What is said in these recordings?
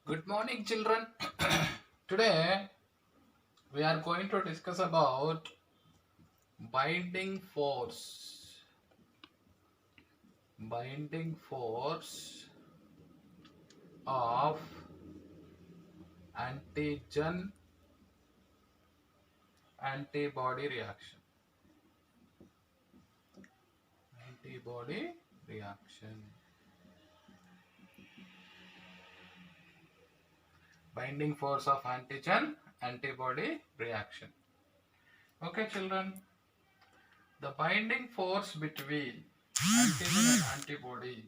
Good morning, children. Today we are going to discuss about binding force. Binding force of antigen antibody reaction. Antibody reaction. Binding force of antigen antibody reaction. Okay, children. The binding force between antigen and antibody.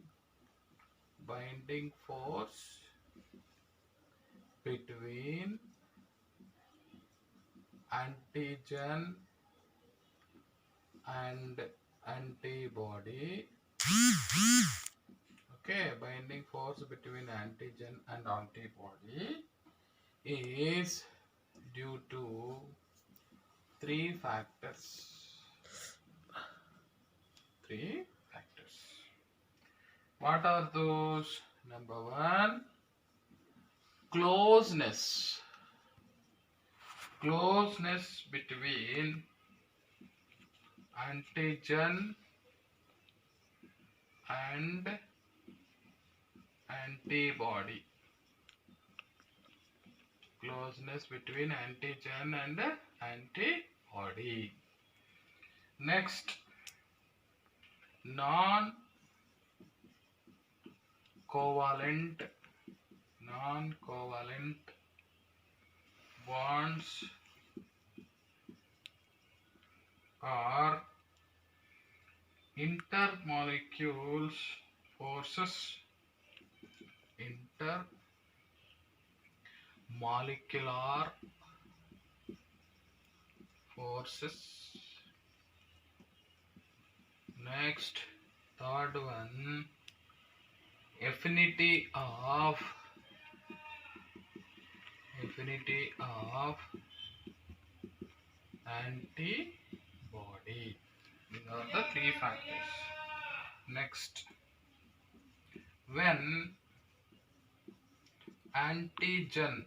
Binding force between antigen and antibody. Okay, binding force between antigen and antibody is due to three factors. Three factors. What are those? Number one, closeness. Closeness between antigen and antibody. Closeness between antigen and antibody. Next, non-covalent bonds are intermolecules forces. Intermolecular forces. Next, third one, affinity of antibody. These are the three factors. Next, when antigen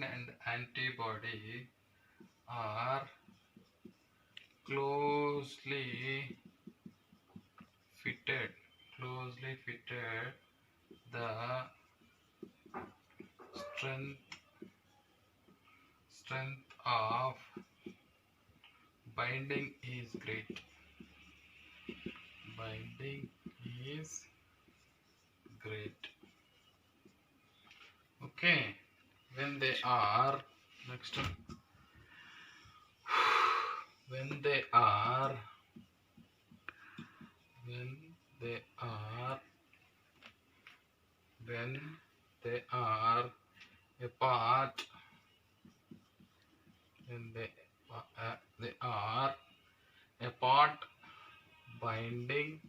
and antibody are closely fitted, the strength of binding is great. Okay, when they are next one, when they are apart, they are apart, binding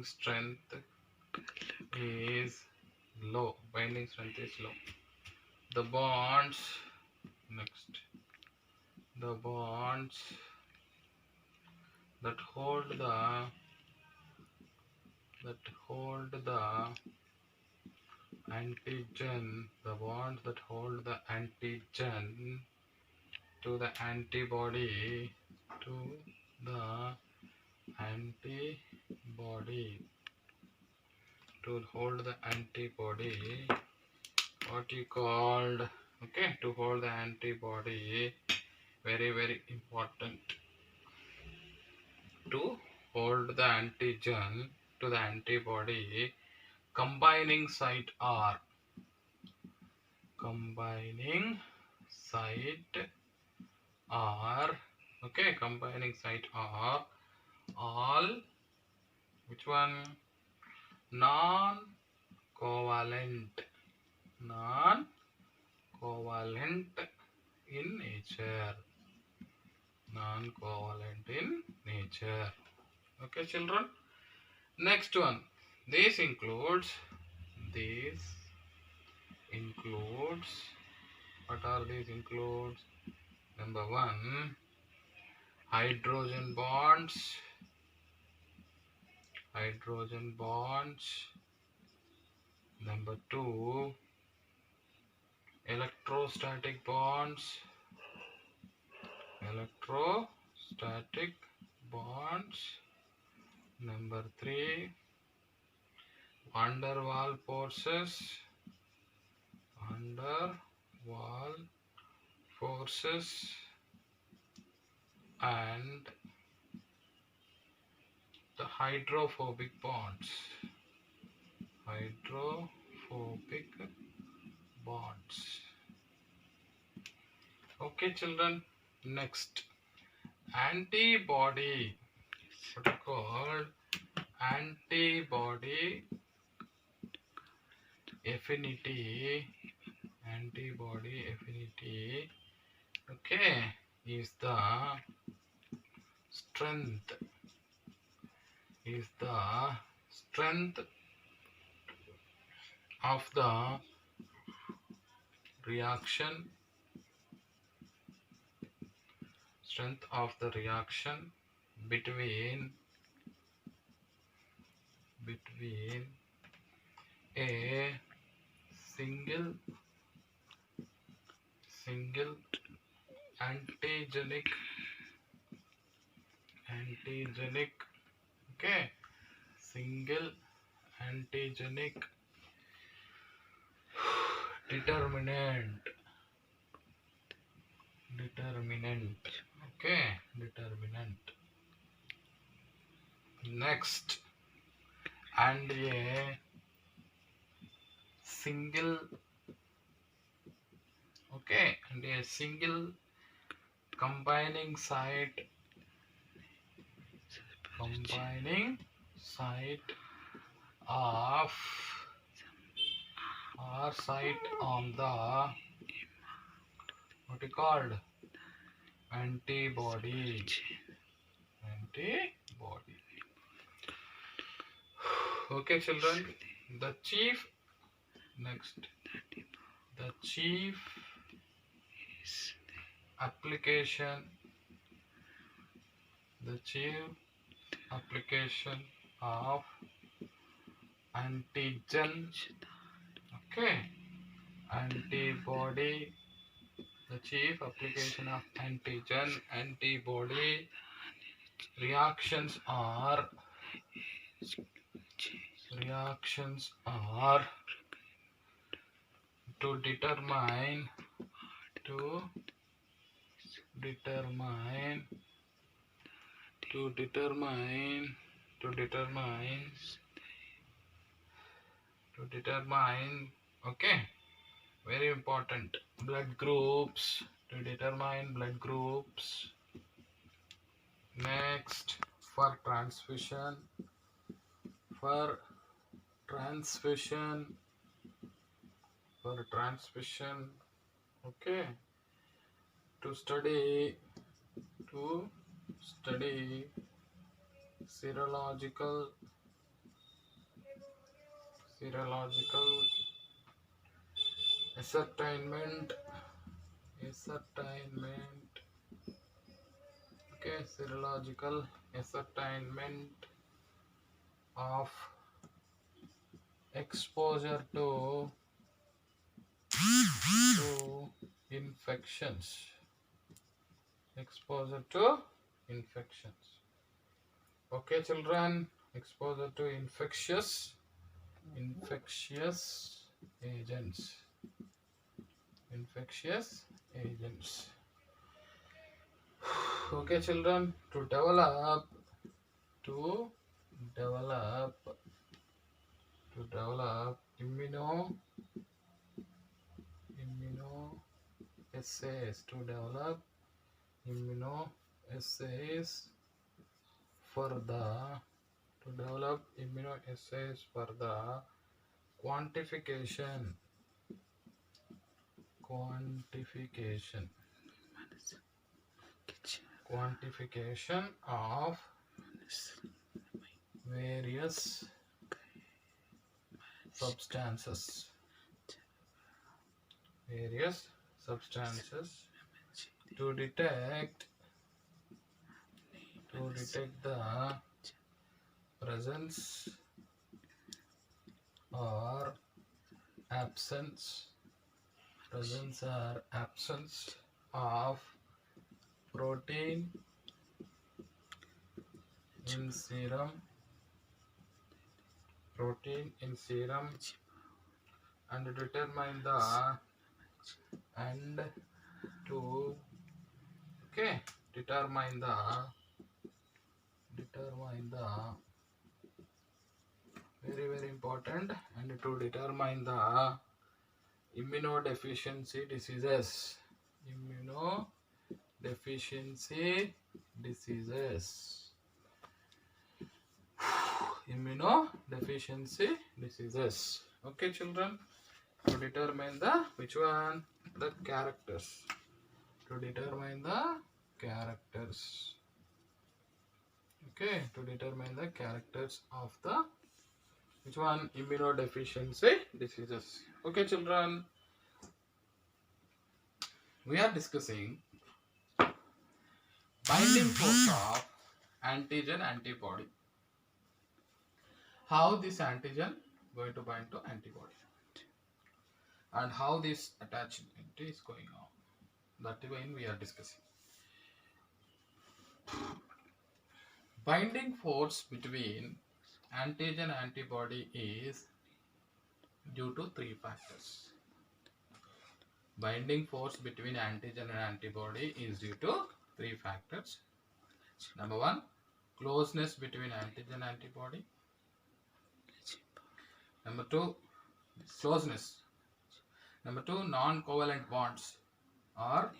strength is low. The bonds that hold the antigen to the antibody to hold the antibody, what you called, okay, to hold the antibody, very important, to hold the antigen to the antibody, combining site are all, which one, non-covalent in nature. Okay, children. Next one, this includes includes, what are these includes? Number 1, hydrogen bonds. Hydrogen bonds. Number 2, electrostatic bonds. Electrostatic bonds. Number 3, van der Waals forces. Van der Waals forces. And the hydrophobic bonds. Hydrophobic bonds. Okay, children. Next, antibody. What is called antibody affinity. Antibody affinity. Okay, is the strength. Is the strength of the reaction. Strength of the reaction between a single antigenic, okay, single antigenic determinant, okay, determinant. Next, and a single, okay, and a single combining site of or site on the, what is called, antibody. Okay, children, the chief application of antigen, okay, antibody. The chief application of antibody reactions are to determine okay, very important, blood groups, to determine blood groups. Next, for transfusion, okay, to study serological ascertainment, okay, serological ascertainment of exposure to infections. Okay, children, exposure to infectious agents. Okay, children, to develop immunoassays, for the quantification of various substances. various substances to detect the presence or absence of protein in serum and determine the and to determine the very important, and to determine the immunodeficiency diseases immunodeficiency diseases immunodeficiency diseases. Okay, children, to determine the which one, the characters, to determine the characters. Okay, to determine the characters of the which one, immunodeficiency diseases. Okay, children, we are discussing binding force of antigen antibody. How this antigen going to bind to antibody and how this attachment is going on. That is why we are discussing. Binding force between antigen and antibody is due to three factors. Binding force between antigen and antibody is due to three factors. Number one, closeness between antigen and antibody. Number two, closeness. Number two, non-covalent bonds or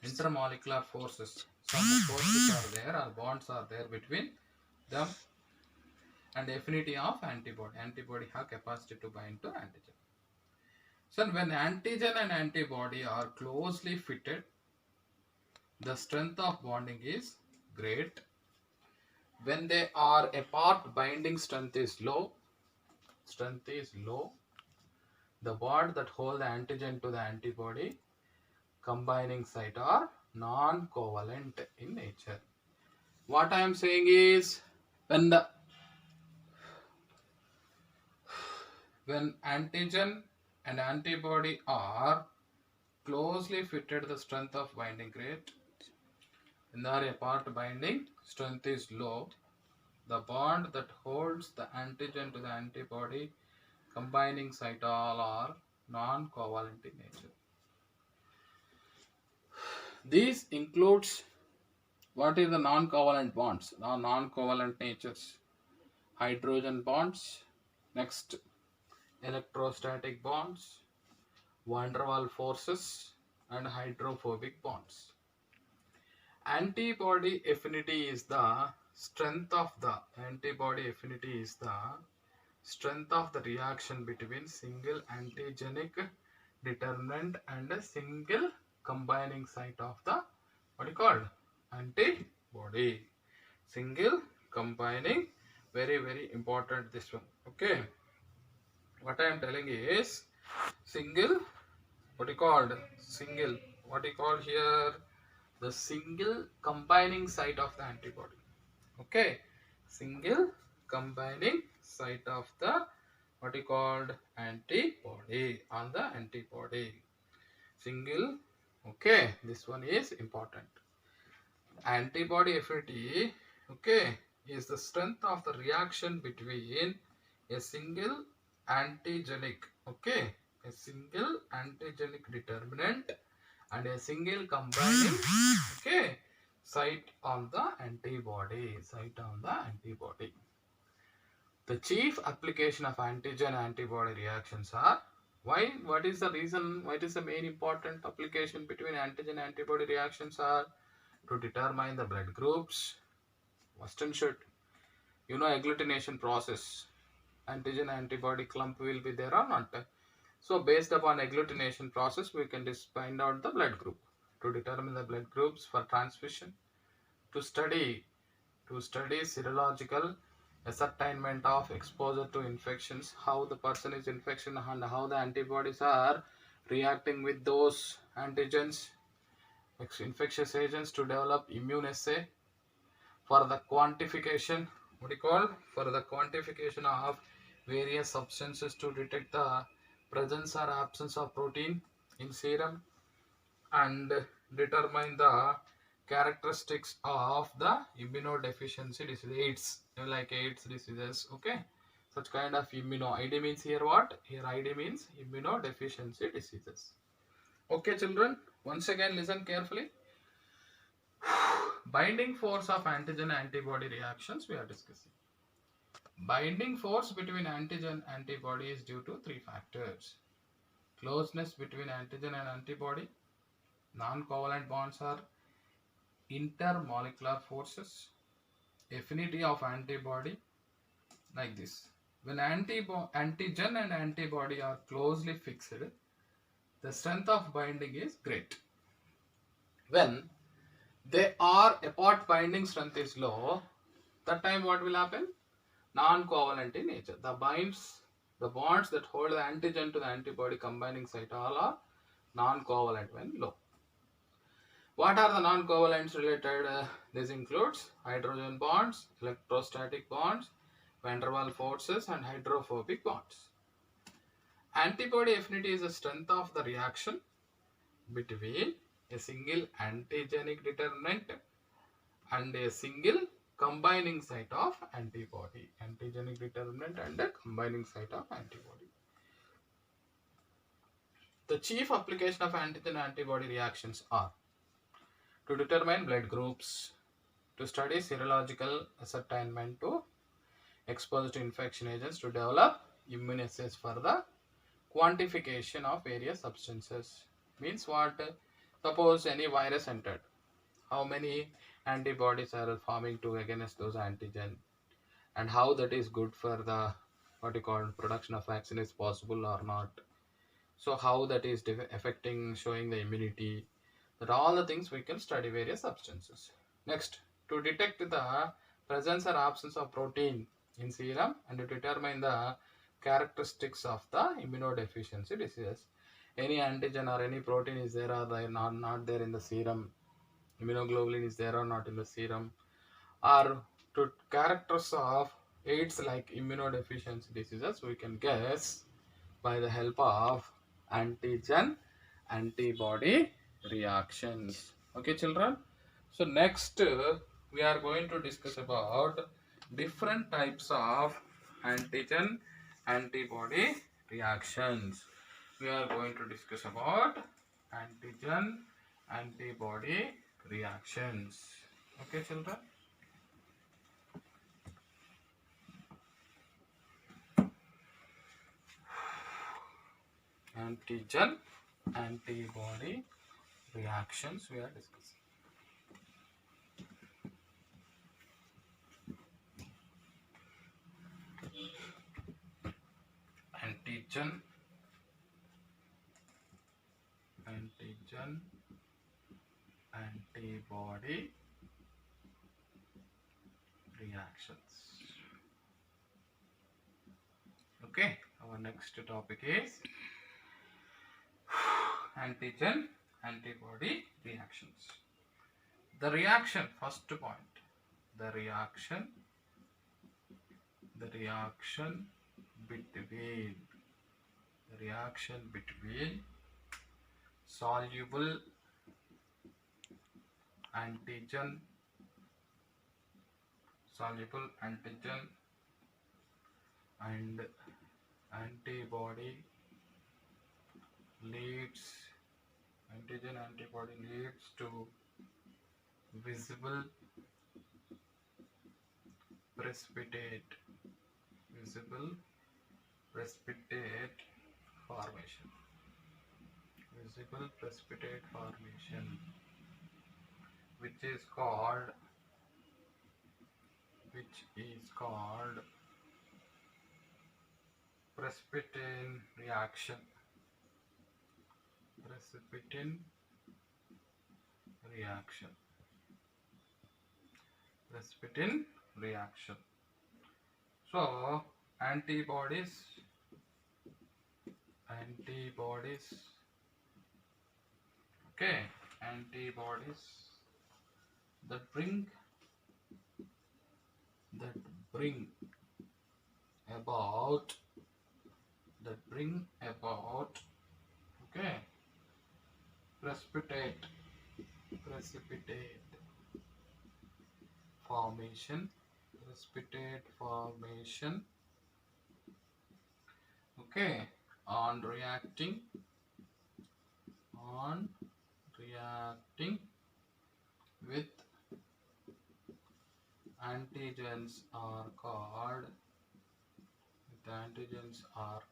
intermolecular forces. Some forces are there or bonds are there between them, and affinity of antibody. Antibody have capacity to bind to antigen. So when antigen and antibody are closely fitted, the strength of bonding is great. When they are apart, binding strength is low. The bond that hold the antigen to the antibody combining site are non-covalent in nature. What I am saying is, when antigen and antibody are closely fitted, the strength of binding great. When they are apart, binding strength is low. The bond that holds the antigen to the antibody combining site all are non-covalent in nature. This includes, what is the non-covalent bonds? Non-covalent natures: hydrogen bonds, next electrostatic bonds, van der Waals forces, and hydrophobic bonds. Antibody affinity is the strength of the reaction between single antigenic determinant and a single combining site of the antibody. Single combining, very important this one. Okay, what I am telling is single here, the single combining site of the antibody. Okay, single combining site of the antibody on the antibody. Single. Okay, this one is important. Antibody affinity, okay, is the strength of the reaction between a single antigenic determinant and a single combining site on the antibody. The chief application of antigen antibody reactions are, what is the reason, what is the main important application between antigen antibody reactions are? To determine the blood groups. Must and should agglutination process, antigen antibody clump will be there or not. So based upon agglutination process, we can find out the blood group. To determine the blood groups for transfusion, to study serological ascertainment of exposure to infections, how the person is infection and how the antibodies are reacting with those antigens, infectious agents, to develop immune assay for the quantification, what do you call, for the quantification of various substances to detect the presence or absence of protein in serum, and determine the characteristics of the immunodeficiency disease, AIDS, like AIDS diseases. Okay, such kind of immuno, ID means here what? Here ID means immunodeficiency diseases. Okay, children, once again listen carefully. Binding force of antigen antibody reactions we are discussing. Binding force between antigen antibody is due to three factors: closeness between antigen and antibody, non-covalent bonds are intermolecular forces, affinity of antibody, like this. When antigen and antibody are closely fixed, the strength of binding is great. When they are apart, binding strength is low. That time what will happen? Non-covalent in nature. The bonds that hold the antigen to the antibody combining site all are non-covalent when low. What are the non-covalents related? This includes hydrogen bonds, electrostatic bonds, van der Waals forces, and hydrophobic bonds. Antibody affinity is the strength of the reaction between a single antigenic determinant and a single combining site of antibody. Antigenic determinant and a combining site of antibody. The chief application of antigen antibody reactions are to determine blood groups, to study serological ascertainment, to expose to infection agents, to develop immune assays for the quantification of various substances. Means what? Suppose any virus entered, how many antibodies are forming to against those antigen, and how that is good for the what you call production of vaccine is possible or not. So how that is affecting, showing the immunity, that all the things we can study various substances. Next, to detect the presence or absence of protein in serum and to determine the characteristics of the immunodeficiency diseases. Any antigen or any protein is there or not there in the serum, immunoglobulin is there or not in the serum, or to characters of AIDS like immunodeficiency diseases, we can guess by the help of antigen antibody reactions. Okay, children. So next we are going to discuss about different types of antigen antibody reactions. We are going to discuss about antigen antibody reactions. Okay, children. Antigen antibody reactions we are discussing. Antigen antibody reactions. Okay, our next topic is antigen antibody reactions. The reaction, first point, the reaction between soluble antigen and antibody leads to visible precipitate formation. Which is called precipitin reaction. So antibodies Okay, antibodies that bring about okay, precipitate formation okay, on reacting with antigens are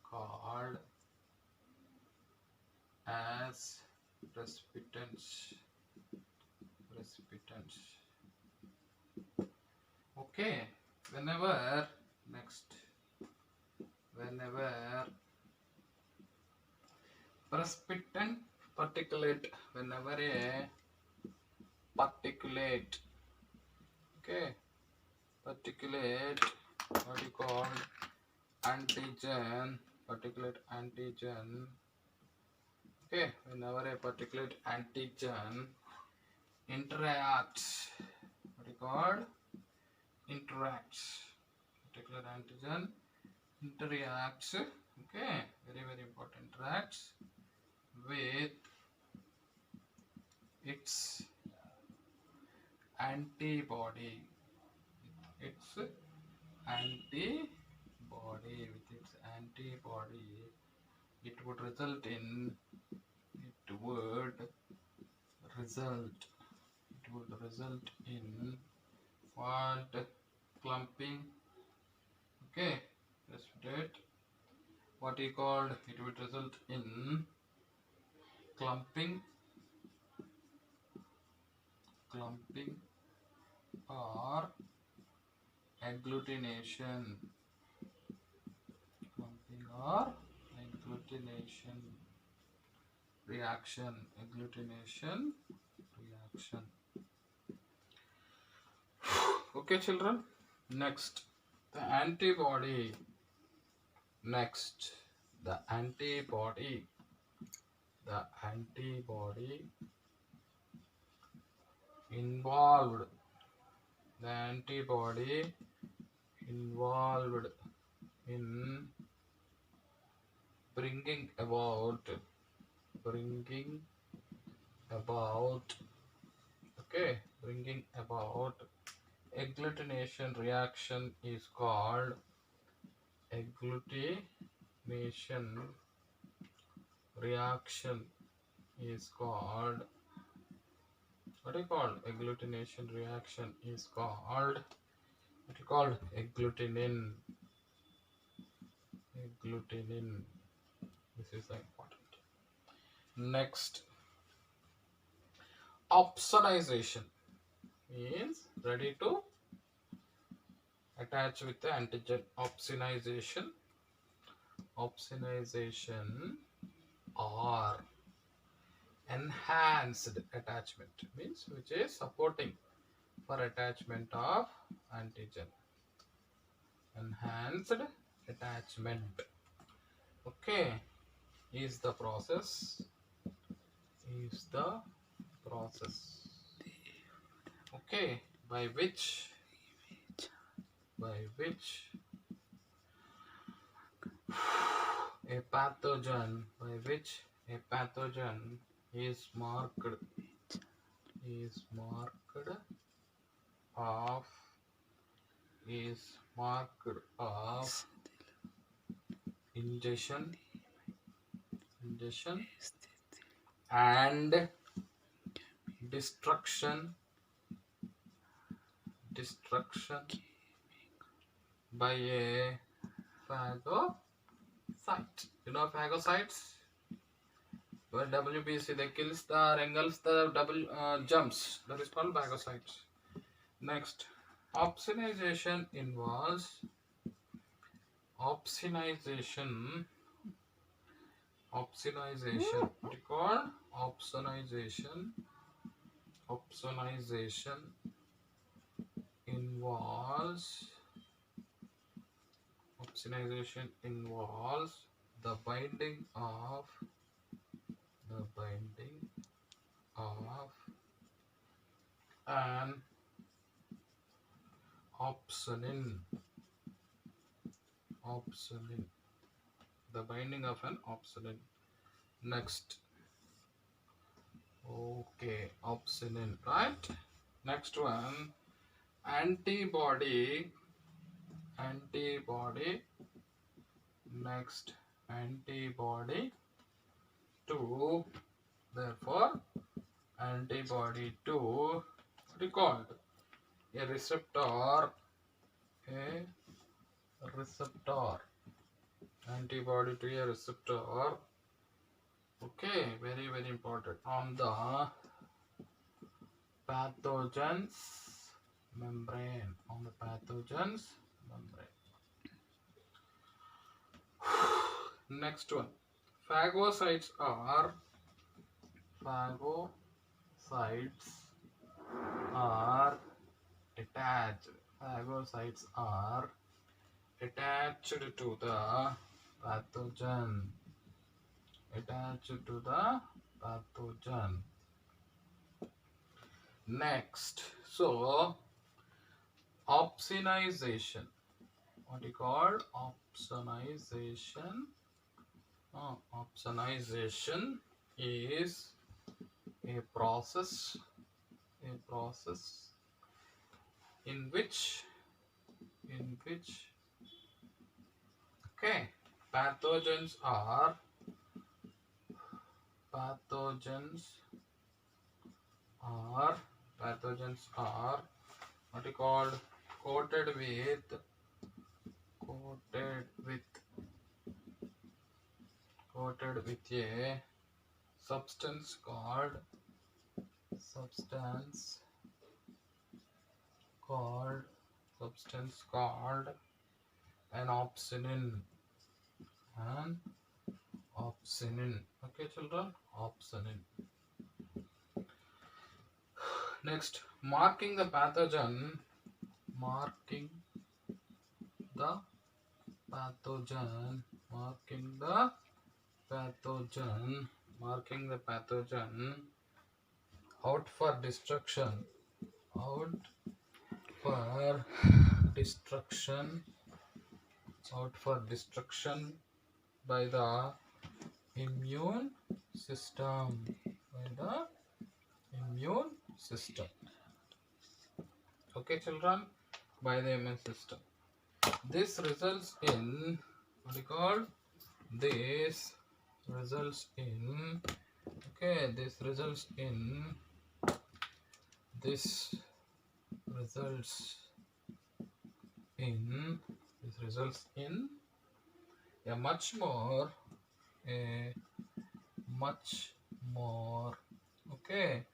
called as precipitants. Okay, whenever precipitant particulate, whenever a particulate, okay, particulate, what you call antigen, particulate antigen, okay, whenever a particulate antigen interacts, what you call interacts, particular antigen interacts, okay, very important, interacts with its antibody, it would result in what? Clumping, okay, precipitate, what he called, it would result in clumping or agglutination, reaction, okay children. Next, the antibody the antibody involved in bringing about agglutination reaction is called what do you call agglutination reaction is called agglutinin. This is important. Next, opsonization means ready to attach with the antigen. Opsonization or enhanced attachment means which is supporting for attachment of antigen. Enhanced attachment, okay, is the process okay, by which a pathogen is marked of ingestion and destruction by a phagocyte. You know phagocytes? When WBC they kills the engulfs the germs. That is called phagocytes. Next, opsonization involves what you call opsonization involves the binding an opsonin. The binding of an opsonin. Next. Okay, opsonin, right? Next one, antibody. Next, antibody to, therefore, antibody to, what is called? A receptor. Antibody to a receptor. Okay, very, very important. On the pathogens membrane. Next one. Phagocytes are attached. Phagocytes are attached to the pathogen. Next, so opsonization. What do you call opsonization? Opsonization is a process in which okay, pathogens are what you called coated with a substance called an opsonin. Okay, children, opsonin. Next, marking the pathogen. Out for destruction. By the immune system. Okay, children, by the immune system. This results in what do you call? This results in a much more okay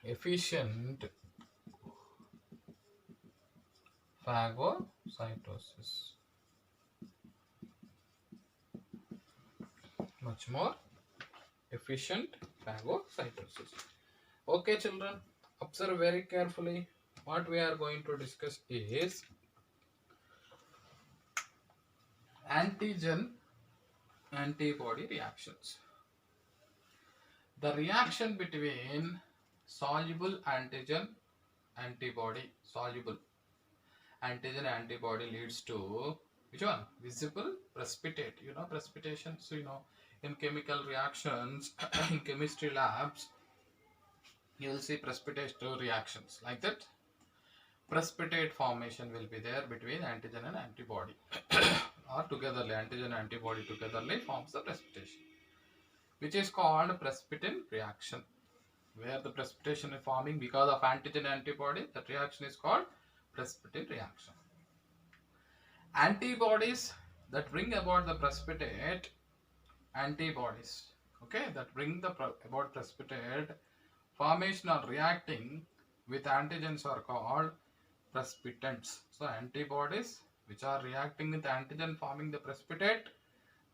efficient phagocytosis. Okay, children, observe very carefully. What we are going to discuss is antigen antibody reactions. The reaction between soluble antigen antibody leads to which one? Visible precipitate. You know precipitation. So in chemical reactions in chemistry labs you will see precipitate reactions like that. Precipitate formation will be there between antigen and antibody or togetherly antigen and antibody togetherly forms the precipitation, which is called precipitin reaction, where the precipitation is forming because of antigen antibody. That reaction is called precipitin reaction. Antibodies that bring about the precipitate about precipitate formation or reacting with antigens are called precipitants. So antibodies which are reacting with antigen forming the precipitate,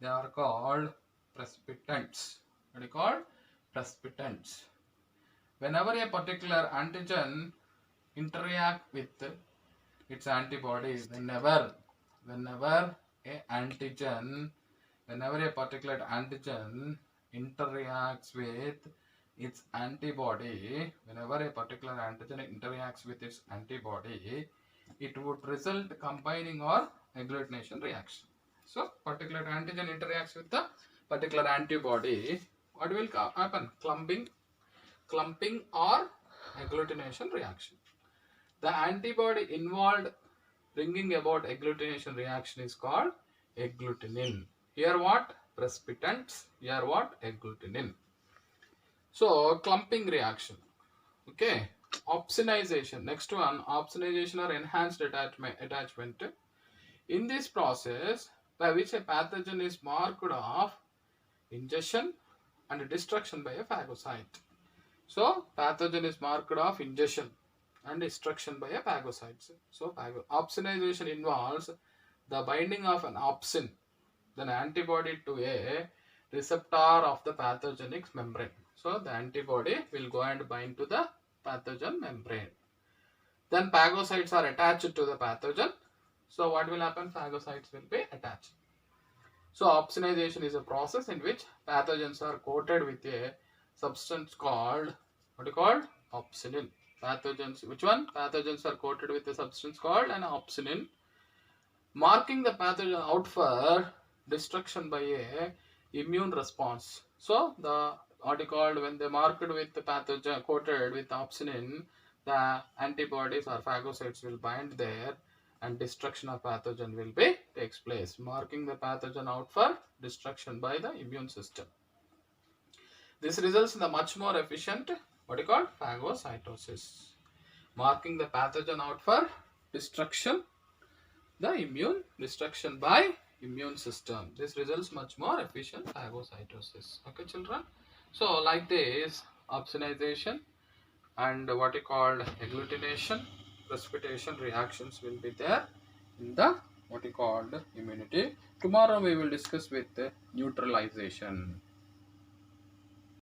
they are called precipitants. What are called? Precipitants. Whenever a particular antigen interact with its antibodies, whenever a particular antigen interacts with its antibody, whenever a particular antigen interacts with its antibody, it would result combining or agglutination reaction. So, particular antigen interacts with the particular antibody, what will happen? Clumping or agglutination reaction. The antibody involved bringing about agglutination reaction is called agglutinin. Here what? Precipitants. Here what? Agglutinin. So, clumping reaction. Okay. Opsonization. Next one, opsonization or enhanced attachment. In this process, by which a pathogen is marked off ingestion and destruction by a phagocyte. So, pathogen is marked off ingestion and destruction by a phagocyte. So, opsonization involves the binding of an opsin, then antibody to a receptor of the pathogenic membrane. So, the antibody will go and bind to the pathogen membrane. Then phagocytes are attached to the pathogen. So, what will happen? Phagocytes will be attached. So, opsonization is a process in which pathogens are coated with a substance called, what is called? Opsinin. Pathogens, which one? Pathogens are coated with a substance called an opsinin, marking the pathogen out for destruction by a immune response. So, the what is called, when they marked with the pathogen coated with opsinin, the antibodies or phagocytes will bind there and destruction of pathogen will be takes place, marking the pathogen out for destruction by the immune system. This results in the much more efficient, what is called, phagocytosis, marking the pathogen out for destruction, the immune destruction by immune system. This results much more efficient phagocytosis. Okay, children. So, like this, opsonization and what is called agglutination, precipitation reactions will be there in the what is called immunity. Tomorrow we will discuss with neutralization.